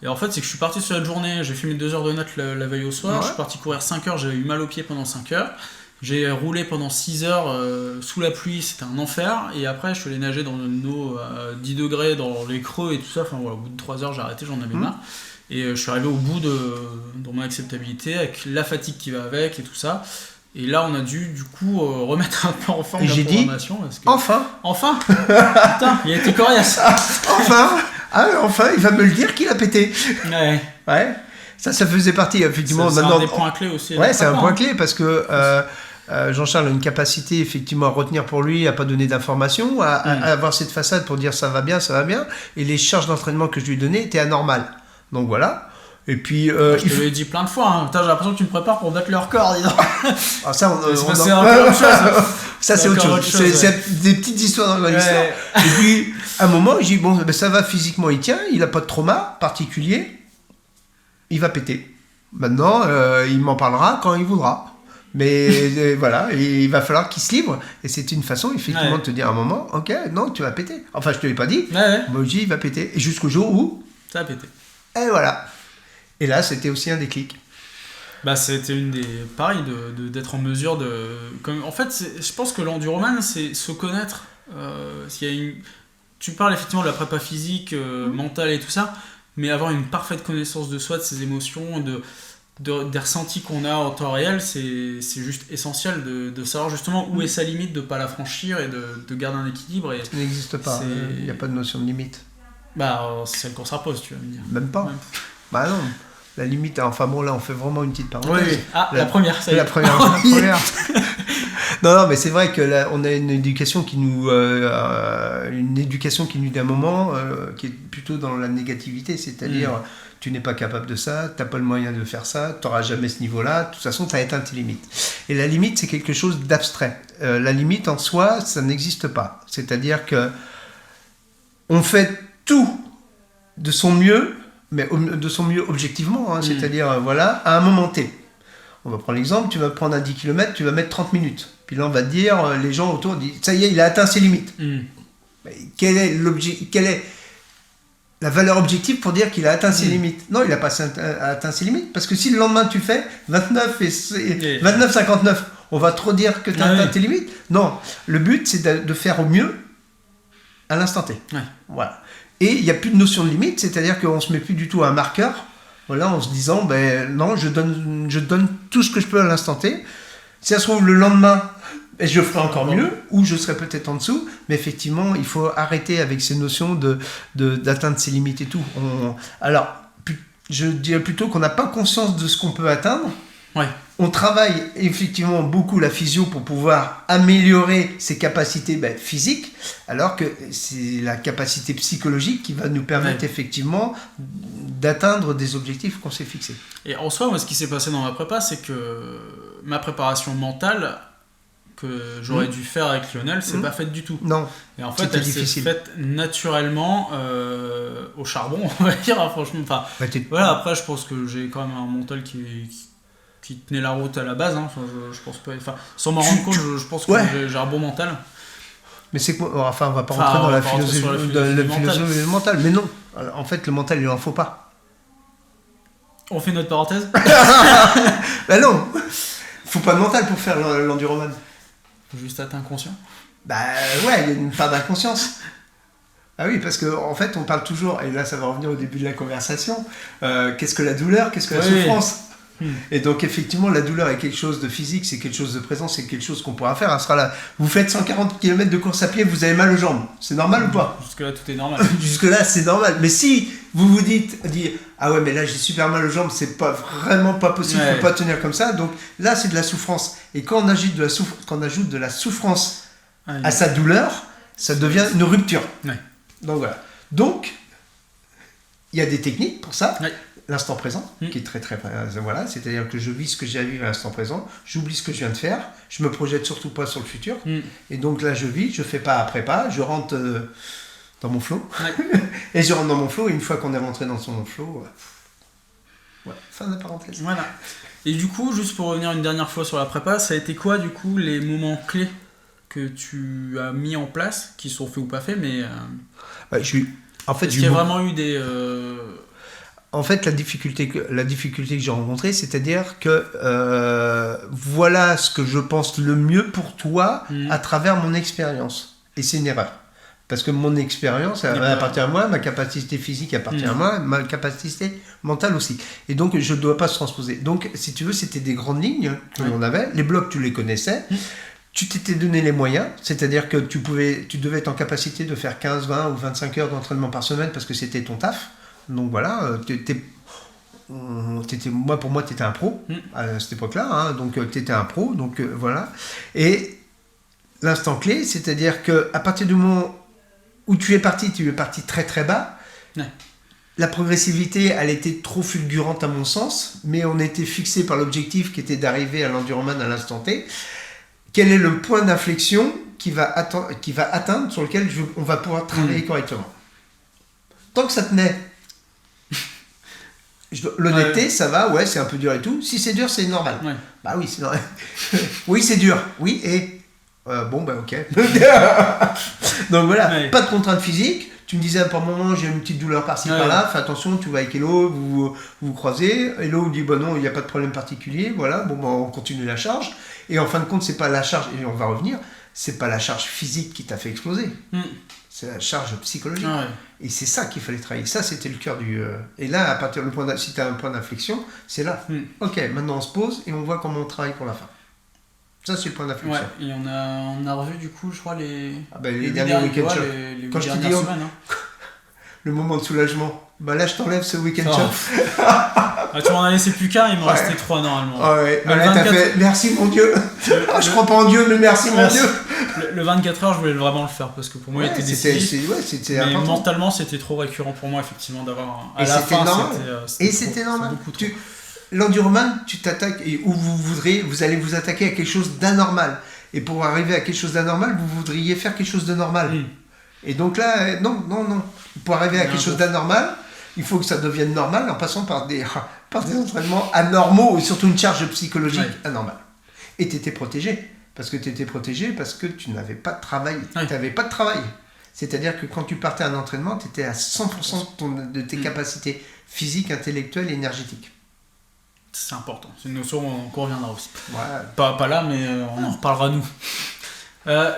Et en fait, c'est que je suis parti sur cette journée. J'ai fait mes 2 heures de natte la veille au soir. Je suis parti courir 5 heures. J'avais eu mal aux pieds pendant 5 heures. J'ai roulé pendant 6 heures sous la pluie. C'était un enfer. Et après, je suis allé nager dans une eau à 10 degrés dans les creux et tout ça. Enfin, voilà, au bout de 3 heures, j'ai arrêté. J'en avais marre. Et je suis arrivé au bout de mon acceptabilité, avec la fatigue qui va avec et tout ça. Et là, on a dû, du coup, remettre un peu en forme la programmation. Parce que... Enfin Putain, il a été coriace. Enfin, il va me le dire qu'il a pété. Ouais. Ça faisait partie, effectivement. C'est un des points clés aussi. Ouais, c'est un point clé, parce que Jean-Charles a une capacité effectivement à retenir pour lui, à pas donner d'informations, à avoir cette façade pour dire ça va bien, et les charges d'entraînement que je lui donnais étaient anormales. Donc voilà. Et puis, je te l'ai dit plein de fois, hein. Putain, j'ai l'impression que tu me prépares pour battre le record, dis donc. Ah, ça, c'est encore autre chose. Ça, c'est autre chose. C'est des petites histoires dans l'histoire. Et puis, à un moment, j'ai dit, bon, ben, ça va physiquement, il tient, il n'a pas de trauma particulier, il va péter. Maintenant, il m'en parlera quand il voudra. Mais voilà, et il va falloir qu'il se livre. Et c'est une façon, effectivement, de te dire à un moment, ok, non, tu vas péter. Enfin, je te l'ai pas dit. Moi, je dis, il va péter. Et jusqu'au jour où... Ça a pété. Et voilà. Et là, c'était aussi un déclic. Bah, c'était une des... Pareil, d'être en mesure de... En fait, je pense que l'enduroman, c'est se connaître. S'il y a une... Tu parles effectivement de la prépa physique, mentale et tout ça, mais avoir une parfaite connaissance de soi, de ses émotions, des ressentis qu'on a en temps réel, c'est juste essentiel de savoir justement où est sa limite, de ne pas la franchir et de garder un équilibre. Et ça n'existe pas, il n'y a pas de notion de limite. Bah, c'est celle qu'on s'impose, tu vas me dire. Même pas. Bah non. La limite, enfin bon, là, on fait vraiment une petite parenthèse. Oui. Ah, la première, ça y est. La première. Non, mais c'est vrai que là, on a une éducation qui nous dit un moment qui est plutôt dans la négativité, c'est-à-dire tu n'es pas capable de ça, tu n'as pas le moyen de faire ça, tu n'auras jamais ce niveau-là, de toute façon, tu as éteint tes limites. Et la limite, c'est quelque chose d'abstrait. La limite en soi, ça n'existe pas. C'est-à-dire que on fait tout de son mieux, mais de son mieux objectivement, hein, c'est-à-dire, voilà, à un moment T. On va prendre l'exemple, tu vas prendre un 10 km, tu vas mettre 30 minutes. Puis là, on va te dire, les gens autour disent, ça y est, il a atteint ses limites. Mais quelle est la valeur objective pour dire qu'il a atteint ses limites? Non, il n'a pas atteint ses limites, parce que si le lendemain tu fais 29,59, on va trop dire que tu as atteint tes limites. Non, le but, c'est de faire au mieux à l'instant T. Ouais. Voilà. Et il n'y a plus de notion de limite, c'est-à-dire qu'on ne se met plus du tout un marqueur, voilà, en se disant, ben non, je donne tout ce que je peux à l'instant T. Si ça se trouve, le lendemain, je ferai encore mieux, ou je serai peut-être en dessous, mais effectivement, il faut arrêter avec ces notions d'atteindre ses limites et tout. Alors, je dirais plutôt qu'on n'a pas conscience de ce qu'on peut atteindre. Ouais. On travaille effectivement beaucoup la physio pour pouvoir améliorer ses capacités physiques, alors que c'est la capacité psychologique qui va nous permettre effectivement d'atteindre des objectifs qu'on s'est fixés. Et en soi, moi, ce qui s'est passé dans ma prépa, c'est que ma préparation mentale que j'aurais dû faire avec Lionel, c'est pas faite du tout. Non. Et en fait, elle s'est faite naturellement au charbon, on va dire, hein, franchement. Enfin, voilà, après, je pense que j'ai quand même un mental qui tenait la route à la base, hein. Enfin, je pense pas, enfin, sans m'en rendre compte, je pense que j'ai un bon mental. Mais c'est quoi, enfin, on va pas rentrer dans la philosophie mentale, mais non, en fait, le mental, il en faut pas. On fait notre parenthèse. Bah non, faut pas de mental pour faire l'enduroman. Faut juste être inconscient. Bah ouais, il y a une part d'inconscience. Ah oui, parce qu'en fait, on parle toujours, et là ça va revenir au début de la conversation, qu'est-ce que la douleur, qu'est-ce que la souffrance? Et donc effectivement, la douleur est quelque chose de physique, c'est quelque chose de présent, c'est quelque chose qu'on pourra faire. Elle sera là. Vous faites 140 km de course à pied, vous avez mal aux jambes. C'est normal ou pas? Jusque-là, tout est normal. Jusque-là, c'est normal. Mais si vous dites, ah ouais, mais là j'ai super mal aux jambes, c'est pas vraiment pas possible, je peux pas tenir comme ça. Donc là, c'est de la souffrance. Et quand on ajoute de la souffrance à sa douleur, ça devient une rupture. Ouais. Donc voilà. Donc, il y a des techniques pour ça. Ouais. L'instant présent, qui est très très voilà, c'est-à-dire que je vis ce que j'ai à vivre à l'instant présent, j'oublie ce que je viens de faire, je me projette surtout pas sur le futur, et donc là je vis, je fais pas après pas, je rentre dans mon flow, et je rentre dans mon flow, et une fois qu'on est rentré dans son flow, fin de la parenthèse. Voilà. Et du coup, juste pour revenir une dernière fois sur la prépa, ça a été quoi du coup les moments clés que tu as mis en place, qui sont faits ou pas faits, mais est-ce qu'il y a vraiment eu des En fait, la difficulté que j'ai rencontrée, c'est-à-dire que voilà ce que je pense le mieux pour toi à travers mon expérience. Et c'est une erreur. Parce que mon expérience appartient à moi, ma capacité physique appartient à moi, ma capacité mentale aussi. Et donc, je ne dois pas se transposer. Donc, si tu veux, c'était des grandes lignes que l'on avait. Les blocs, tu les connaissais. Tu t'étais donné les moyens, c'est-à-dire que tu devais être en capacité de faire 15, 20 ou 25 heures d'entraînement par semaine parce que c'était ton taf. Donc voilà, pour moi, tu étais un pro à cette époque-là, hein, donc tu étais un pro, donc voilà. Et l'instant clé, c'est-à-dire qu'à partir du moment où tu es parti très très bas. Ouais. La progressivité, elle était trop fulgurante à mon sens, mais on était fixé par l'objectif qui était d'arriver à l'enduroman à l'instant T. Quel est le point d'inflexion qui va atteindre, sur lequel on va pouvoir travailler correctement. Tant que ça tenait, l'honnêteté, ça va, ouais, c'est un peu dur et tout. Si c'est dur, c'est normal. Ouais. Bah oui, c'est normal. Oui, c'est dur. Oui, et bon, bah ok. Donc voilà, pas de contrainte physique. Tu me disais, par moment, j'ai une petite douleur par-ci, par-là, fais attention, tu vas avec Hello, vous croisez. Hello dit, bah non, il n'y a pas de problème particulier, voilà, bon, bah, on continue la charge. Et en fin de compte, c'est pas la charge, et on va revenir, c'est pas la charge physique qui t'a fait exploser, c'est la charge psychologique. Et c'est ça qu'il fallait travailler, ça c'était le cœur du... Et là, à partir du point si tu as un point d'inflexion, c'est là. Ok, maintenant on se pose et on voit comment on travaille pour la fin. Ça, c'est le point d'inflexion. Ouais, et on a revu du coup, je crois, les derniers week-end shop. Quand je te dis semaines, le moment de soulagement, bah là je t'enlève ce week-end shop. Tu m'en as laissé plus qu'un, il m'en restait 3 normalement. Ouais. Là, 24... t'as fait merci mon Dieu. Je crois pas en Dieu, mais merci. Mon Dieu. Le 24 heures, je voulais vraiment le faire parce que pour moi il était décisif. C'était mais mentalement, c'était trop récurrent pour moi, effectivement, d'avoir. Et c'était normal. C'était normal. L'enduroman, tu t'attaques où vous allez vous attaquer à quelque chose d'anormal. Et pour arriver à quelque chose d'anormal, vous voudriez faire quelque chose de normal. Et donc là, non. Pour arriver à quelque chose d'anormal, il faut que ça devienne normal en passant par des entraînements anormaux et surtout une charge psychologique anormale. Et tu étais protégé. Parce que tu n'avais pas de travail. Tu n'avais pas de travail. C'est-à-dire que quand tu partais à un entraînement, tu étais à 100% de tes capacités physiques, intellectuelles et énergétiques. C'est important. C'est une notion qu'on reviendra aussi. Ouais. Pas là, mais on en reparlera nous.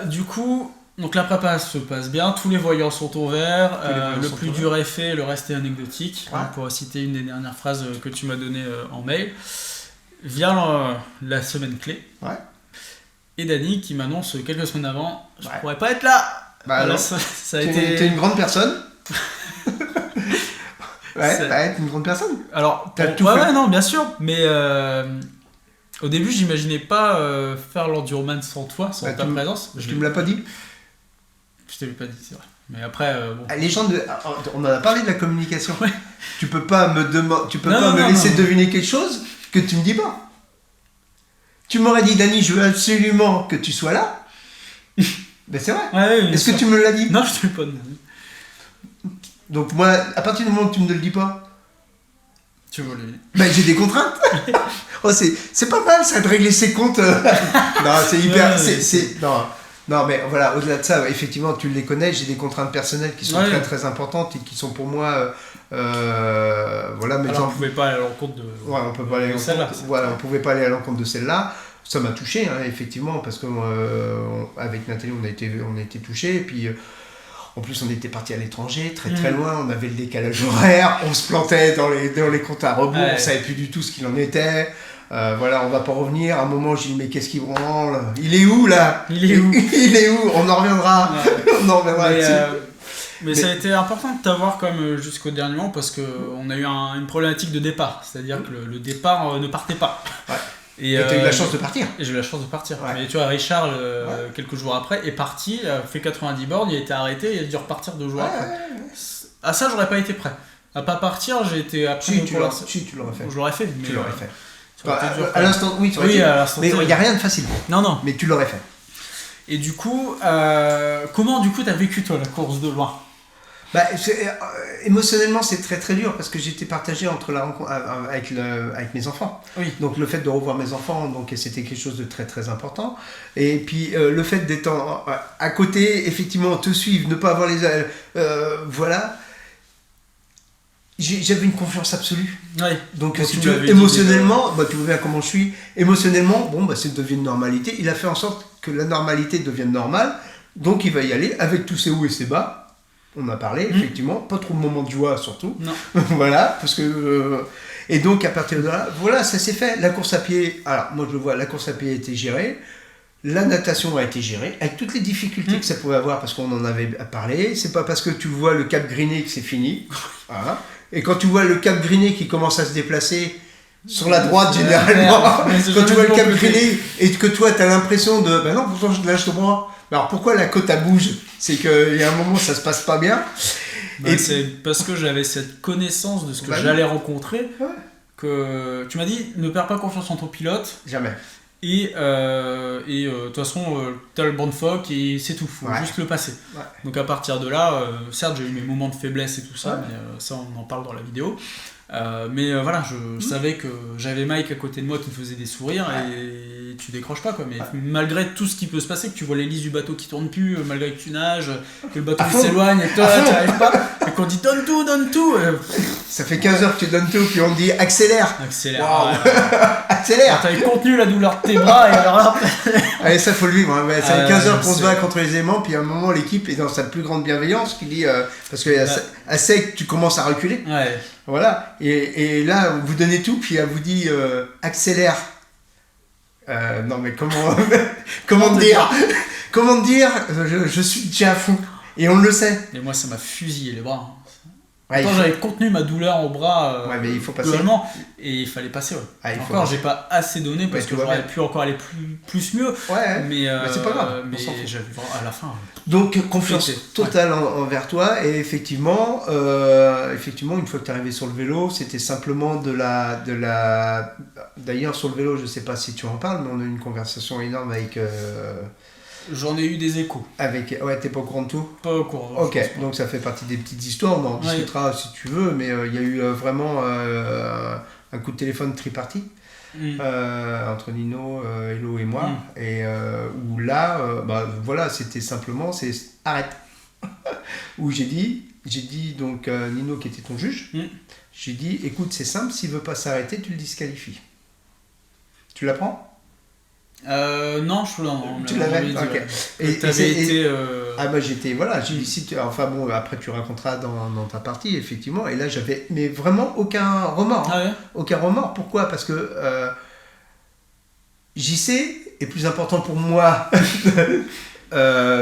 Du coup, donc la prépa se passe bien, tous les voyants sont au vert, le plus dur est fait, le reste est anecdotique. Ouais. Pour citer une des dernières phrases que tu m'as données en mail. Vient la semaine clé. Ouais. Et Dany qui m'annonce quelques semaines avant, je pourrais pas être là. Bah alors, ça a été... T'es une grande personne. T'es une grande personne. Alors, non, bien sûr, mais au début, j'imaginais pas faire l'enduroman sans toi, sans ta présence. Tu me l'as pas dit. Je te l'ai pas dit, c'est vrai. Mais après, bon. Les gens on en a parlé de la communication. Tu peux pas me laisser deviner quelque chose que tu me dis pas. Tu m'aurais dit, Dany, je veux absolument que tu sois là. Ben c'est vrai. Est-ce que tu me l'as dit? Non, je te l'ai pas demandé. Donc moi, à partir du moment où tu ne me le dis pas, tu veux le... Ben j'ai des contraintes. C'est pas mal ça de régler ses comptes. Non, c'est hyper. Non, mais voilà, au-delà de ça, effectivement, tu les connais. J'ai des contraintes personnelles qui sont très très importantes et qui sont pour moi. Voilà, mais alors on pouvait pas aller à l'encontre de. Ouais, on peut pas aller à l'encontre. Voilà, on pouvait pas aller à l'encontre de celle-là. Ça m'a touché, hein, effectivement, parce que avec Nathalie, on a été touchés. Et puis. En plus, on était partis à l'étranger, très très loin, on avait le décalage horaire, on se plantait dans les comptes à rebours, on savait plus du tout ce qu'il en était. Voilà, on va pas revenir. À un moment, j'ai dit, mais qu'est-ce qu'il branle? Il est où là? Il est où? On en reviendra. On en reviendra mais ça a été important de t'avoir comme jusqu'au dernier moment parce qu'on a eu une problématique de départ. C'est-à-dire que le départ ne partait pas. Ouais. Et tu as eu la chance de partir. Et j'ai eu la chance de partir. Mais tu vois, Richard, quelques jours après, est parti, a fait 90 bornes, il a été arrêté, il a dû repartir 2 jours après. À ça, j'aurais pas été prêt. À pas partir, j'ai été après. Tu l'aurais fait. Je l'aurais fait. Mais tu l'aurais fait. À l'instant, oui, à l'instant. Mais il n'y a rien de facile. Non. Mais tu l'aurais fait. Et du coup, comment du coup t'as vécu toi la course de loin? Bah, émotionnellement, c'est très très dur parce que j'étais partagé entre la rencontre avec mes enfants. Oui. Donc le fait de revoir mes enfants, donc c'était quelque chose de très très important. Et puis le fait d'être à côté, effectivement, te suivre, ne pas avoir voilà. J'avais une confiance absolue. Oui. Donc si tu veux, émotionnellement, tu vois bien comment je suis. Émotionnellement, c'est devenu une normalité. Il a fait en sorte que la normalité devienne normale. Donc il va y aller avec tous ses hauts et ses bas. On a parlé, effectivement, pas trop de moments de joie surtout. Non. Voilà, parce que... Et donc à partir de là, voilà, ça s'est fait. La course à pied, alors moi je le vois, la course à pied a été gérée. La natation a été gérée, avec toutes les difficultés que ça pouvait avoir, parce qu'on en avait parlé. C'est pas parce que tu vois le Cap Greené que c'est fini. Voilà. Et quand tu vois le Cap Griné qui commence à se déplacer sur la droite, généralement, quand tu vois le Cap Griné et que toi, tu as l'impression de... Ben non, pourtant, je lâche droit. Alors, pourquoi la côte, elle bouge? C'est qu'il y a un moment, ça se passe pas bien. Et c'est parce que j'avais cette connaissance de ce que j'allais rencontrer que tu m'as dit, ne perds pas confiance en ton pilote. Jamais. Et de toute façon, t'as le banc de phoque et c'est tout, faut juste le passer. Ouais. Donc à partir de là, certes j'ai eu mes moments de faiblesse et tout ça, mais ça on en parle dans la vidéo. Mais voilà, je savais que j'avais Mike à côté de moi qui me faisait des sourires et tu décroches pas quoi. Mais malgré tout ce qui peut se passer, que tu vois l'hélice du bateau qui tourne plus, malgré que tu nages, que le bateau s'éloigne et toi tu arrives pas, et qu'on dit donne tout. Ça fait 15 heures que tu donnes tout, puis on dit accélère. Wow. Accélère. T'avais contenu la douleur de tes bras et alors là. Allez, ça faut le vivre. Hein. Ça fait 15 heures qu'on se bat contre les aimants, puis à un moment l'équipe est dans sa plus grande bienveillance qui dit parce que à sec tu commences à reculer. Ouais. Voilà, et là, vous donnez tout, puis elle vous dit accélère. Non, mais comment dire je suis déjà à fond. Et on le sait. Et moi, ça m'a fusillé les bras. Pourtant, j'avais contenu ma douleur au bras mais il faut passer. Et il fallait passer. Encore, j'ai pas assez donné parce que j'aurais pu encore aller plus mieux. Mais c'est pas grave. Mais j'avais à la fin. Donc, confiance totale envers toi. Et effectivement, une fois que tu es arrivé sur le vélo, c'était simplement de la. D'ailleurs, sur le vélo, je sais pas si tu en parles, mais on a eu une conversation énorme avec. J'en ai eu des échos. T'es pas au courant de tout ? Pas au courant. Ok, donc ça fait partie des petites histoires, on en discutera si tu veux, mais il y a eu vraiment un coup de téléphone tripartite entre Nino, Hello et moi, et où là, c'était simplement, arrête. Où j'ai dit donc Nino qui était ton juge, j'ai dit écoute, c'est simple, s'il veut pas s'arrêter, tu le disqualifies. Tu l'apprends ? Non, tu l'avais. Ok. Et t'avais été. J'étais j'ai dit si tu, après tu raconteras dans ta partie effectivement, et là j'avais mais vraiment aucun remords. Aucun remords. Pourquoi ? Parce que JC est plus important pour moi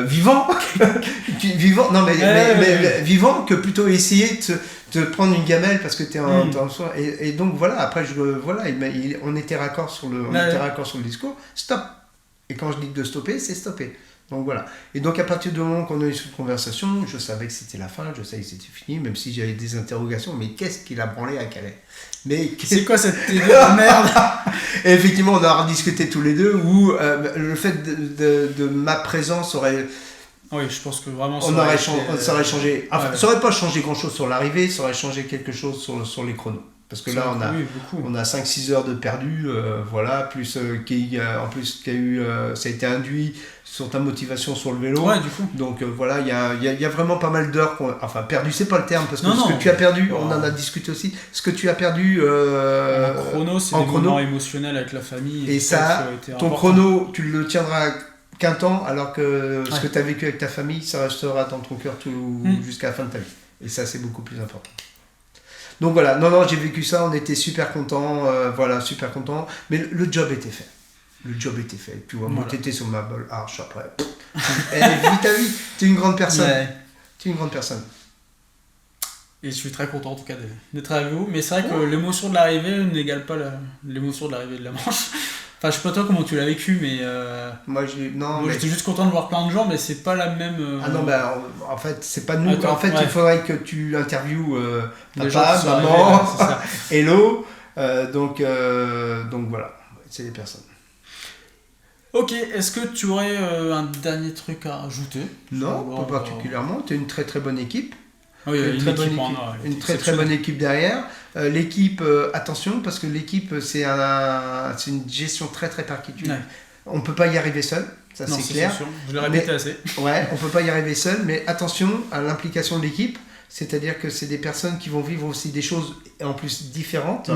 vivant vivant que plutôt essayer de prendre une gamelle parce que t'es en soin, et donc voilà, après on était raccord sur le discours, stop, et quand je dis de stopper, c'est stopper, donc voilà. Et donc à partir du moment qu'on a eu cette conversation, je savais que c'était la fin, je savais que c'était fini, même si j'avais des interrogations, mais qu'est-ce qu'il a branlé à Calais, mais c'est quoi cette idée de merde. Et effectivement on a rediscuté tous les deux où le fait de ma présence aurait... Oui, je pense que vraiment ça aurait changé. Enfin, ça aurait pas changé grand chose sur l'arrivée, ça aurait changé quelque chose sur les chronos. Parce que là, on a 5-6 heures de perdu, plus en plus ça a été induit sur ta motivation sur le vélo. Ouais, du coup. Donc il y a vraiment pas mal d'heures perdu, c'est pas le terme, parce que ce que tu as perdu, on en a discuté aussi, ce que tu as perdu en chrono, c'est des moments émotionnels avec la famille. Et ça, ton chrono, tu le tiendras qu'un temps, alors que ce que tu as vécu avec ta famille, ça restera dans ton cœur jusqu'à la fin de ta vie. Et ça, c'est beaucoup plus important. Donc voilà, non, j'ai vécu ça, on était super contents, super contents, mais le job était fait. Tu vois, moi, t'étais sur ma belle arche après. Vis ta vie, t'es une grande personne. T'es une grande personne. Et je suis très content en tout cas d'être avec vous, mais c'est vrai que l'émotion de l'arrivée n'égale pas l'émotion de l'arrivée de la Manche. Enfin, je sais pas toi comment tu l'as vécu, mais moi j'étais juste content de voir plein de gens, mais c'est pas la même. En fait, c'est pas nous. Il faudrait que tu interviewes papa, maman, hello. Donc voilà, c'est des personnes. Ok, est-ce que tu aurais un dernier truc à rajouter ? Non, pas particulièrement. Tu es une très très bonne équipe. Oui, une très bonne équipe derrière. L'équipe, attention, parce que l'équipe, c'est une gestion très très particulière. Ouais. On ne peut pas y arriver seul, ça c'est clair. Sûr. Je l'ai répété assez. Ouais, on ne peut pas y arriver seul, mais attention à l'implication de l'équipe. C'est-à-dire que c'est des personnes qui vont vivre aussi des choses en plus différentes,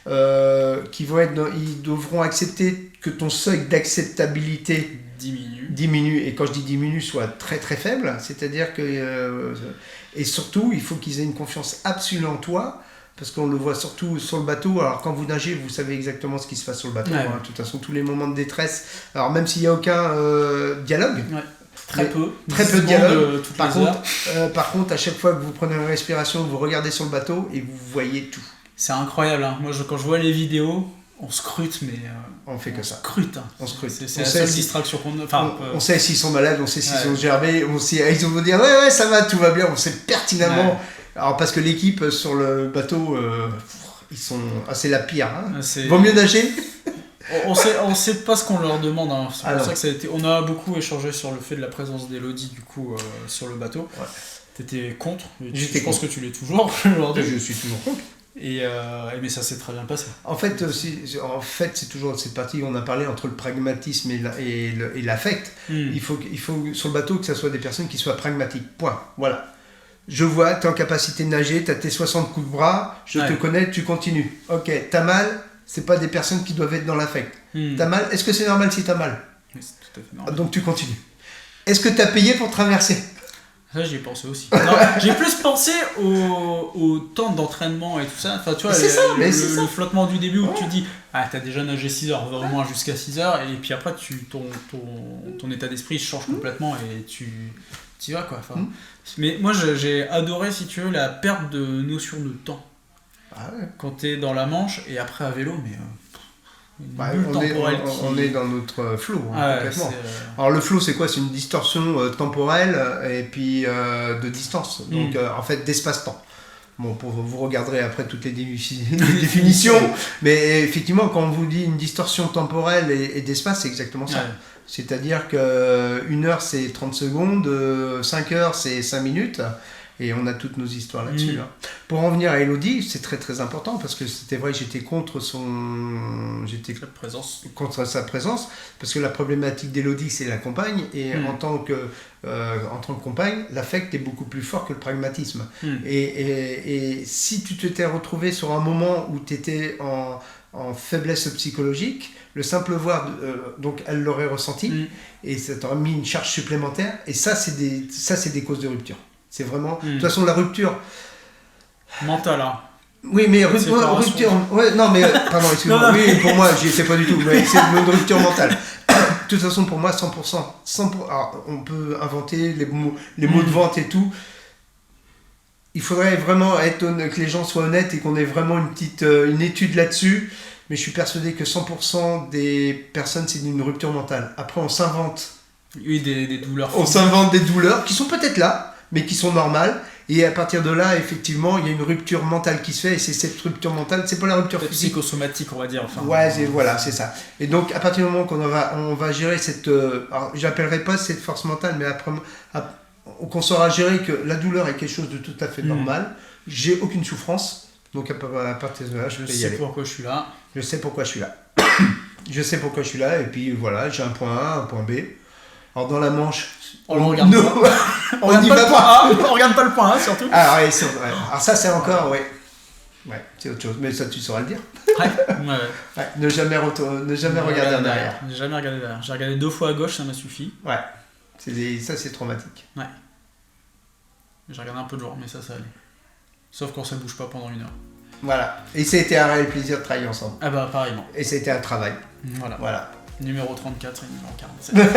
ils devront accepter que ton seuil d'acceptabilité diminue, et quand je dis diminue, soit très très faible, c'est-à-dire que et surtout il faut qu'ils aient une confiance absolue en toi, parce qu'on le voit surtout sur le bateau. Alors quand vous nagez, vous savez exactement ce qui se passe sur le bateau, de toute façon tous les moments de détresse, alors même s'il n'y a aucun dialogue, Très peu de dialogue. toutes Par les heures. par contre, à chaque fois que vous prenez une respiration, vous regardez sur le bateau et vous voyez tout. C'est incroyable, hein. Moi quand je vois les vidéos, on scrute, mais on fait que on ça. Scrute, hein. On scrute. C'est la seule distraction qu'on a. Enfin, on sait s'ils sont malades, on sait s'ils sont gerbés, on sait, ils vont vous dire ouais ça va, tout va bien, on sait pertinemment. Ouais. Alors parce que l'équipe sur le bateau, ils sont c'est la pire. Hein. Vaut mieux nager. On sait pas ce qu'on leur demande. Hein. C'est pour ça que ça a été. On a beaucoup échangé sur le fait de la présence d'Elodie du coup sur le bateau. Ouais. T'étais contre. Je pense que tu l'es toujours aujourd'hui. Je suis toujours contre. Mais ça s'est très bien passé. En fait, c'est toujours cette partie où on a parlé entre le pragmatisme et l'affect. Il faut sur le bateau que ça soit des personnes qui soient pragmatiques. Point. Voilà. Je vois, tu es en capacité de nager, tu as tes 60 coups de bras, je te connais, tu continues. Ok, t'as mal, c'est pas des personnes qui doivent être dans l'affect. T'as mal, est-ce que c'est normal si t'as mal? Oui, c'est tout à fait normal. Donc tu continues. Est-ce que t'as payé pour traverser? Ça, j'y ai pensé aussi. Non, j'ai plus pensé au temps d'entraînement et tout ça. Enfin, tu vois, le flottement du début où tu dis t'as déjà nagé 6 heures, va au moins jusqu'à 6 heures, et puis après, ton état d'esprit change complètement et tu y vas, quoi. Enfin, mais moi, j'ai adoré, si tu veux, la perte de notion de temps. Quand t'es dans la Manche et après à vélo, mais... on est dans notre flow complètement. Alors le flow c'est quoi? C'est une distorsion temporelle et puis de distance, donc en fait d'espace-temps. Bon, vous regarderez après toutes les définitions, mais effectivement quand on vous dit une distorsion temporelle et d'espace, c'est exactement ça. C'est-à-dire que 1 heure c'est 30 secondes, 5 heures c'est 5 minutes. Et on a toutes nos histoires là-dessus. Hein. Pour en venir à Elodie, c'est très très important parce que c'était vrai que j'étais contre sa présence, parce que la problématique d'Elodie c'est la compagne, et en tant que compagne, l'affect est beaucoup plus fort que le pragmatisme. Et si tu t'étais retrouvé sur un moment où tu étais en faiblesse psychologique, le simple voir, donc elle l'aurait ressenti, et ça t'aurait mis une charge supplémentaire, et ça c'est des causes de rupture. C'est vraiment... De toute façon, la rupture... mentale, hein. Oui, mais rupture... Ouais, non, mais... Pardon, excuse-moi. Oui, pour moi, j'y étais pas du tout. Mais c'est une rupture mentale. De toute façon, pour moi, 100%. Alors, on peut inventer les mots de vente et tout. Il faudrait vraiment que les gens soient honnêtes et qu'on ait vraiment une étude là-dessus. Mais je suis persuadé que 100% des personnes, c'est une rupture mentale. Après, on s'invente... Oui, des douleurs. On s'invente des douleurs qui sont peut-être là, mais qui sont normales, et à partir de là, effectivement, il y a une rupture mentale qui se fait, et c'est cette rupture mentale, c'est pas la rupture physique. Psychosomatique, on va dire. Enfin, voilà, c'est ça. Et donc, à partir du moment qu'on va gérer cette... alors, j'appellerai pas cette force mentale, mais après, qu'on saura gérer que la douleur est quelque chose de tout à fait normal, j'ai aucune souffrance, donc à partir de là, je peux y aller. Je sais pourquoi je suis là. Je sais pourquoi je suis là, et puis voilà, j'ai un point A, un point B. Alors dans la Manche, on ne regarde pas. On n'y va pas. On regarde pas le point A surtout. Alors, alors ça c'est encore, ouais, c'est autre chose, mais ça tu sauras le dire. Ouais. Ne jamais regarder en arrière. Ne jamais regarder derrière. J'ai regardé 2 fois à gauche, ça m'a suffi. Ouais, ça c'est traumatique. Ouais. J'ai regardé un peu de jour, mais ça allait. Sauf quand ça bouge pas pendant 1 heure. Voilà. Et ça a été un réel plaisir de travailler ensemble. Ah bah pareillement. Et ça a été un travail. Voilà. Numéro 34 et numéro 47.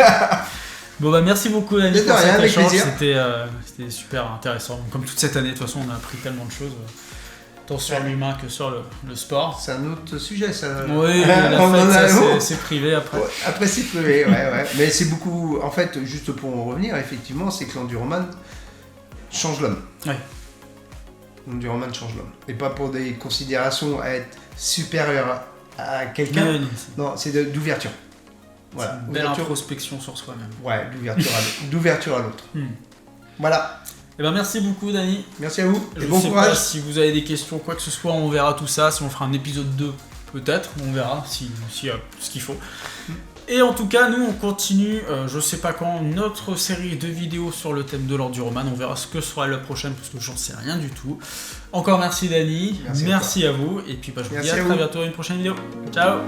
Bon bah merci beaucoup Dani pour cet échange, c'était super intéressant. Comme toute cette année, de toute façon on a appris tellement de choses, tant sur l'humain que sur le sport. C'est un autre sujet ça. Oui, la fête, c'est privé après. Ouais, après c'est privé, ouais. Mais c'est beaucoup, en fait, juste pour en revenir, effectivement, c'est que l'enduroman change l'homme. Ouais. L'enduroman change l'homme. Et pas pour des considérations à être supérieur à quelqu'un. Non, c'est d'ouverture. Voilà. Une belle introspection sur soi-même. Ouais, d'ouverture à l'autre. Voilà. Eh ben merci beaucoup Dani. Merci à vous. Et bon courage. Pas, si vous avez des questions, quoi que ce soit, on verra tout ça. Si on fera un épisode 2, peut-être, on verra s'il y a ce qu'il faut. Et en tout cas, nous on continue, je sais pas quand, notre série de vidéos sur le thème de l'enduroman. On verra ce que sera la prochaine parce que j'en sais rien du tout. Encore merci Dani. Merci à vous. Et puis je vous dis à très bientôt à une prochaine vidéo. Ciao.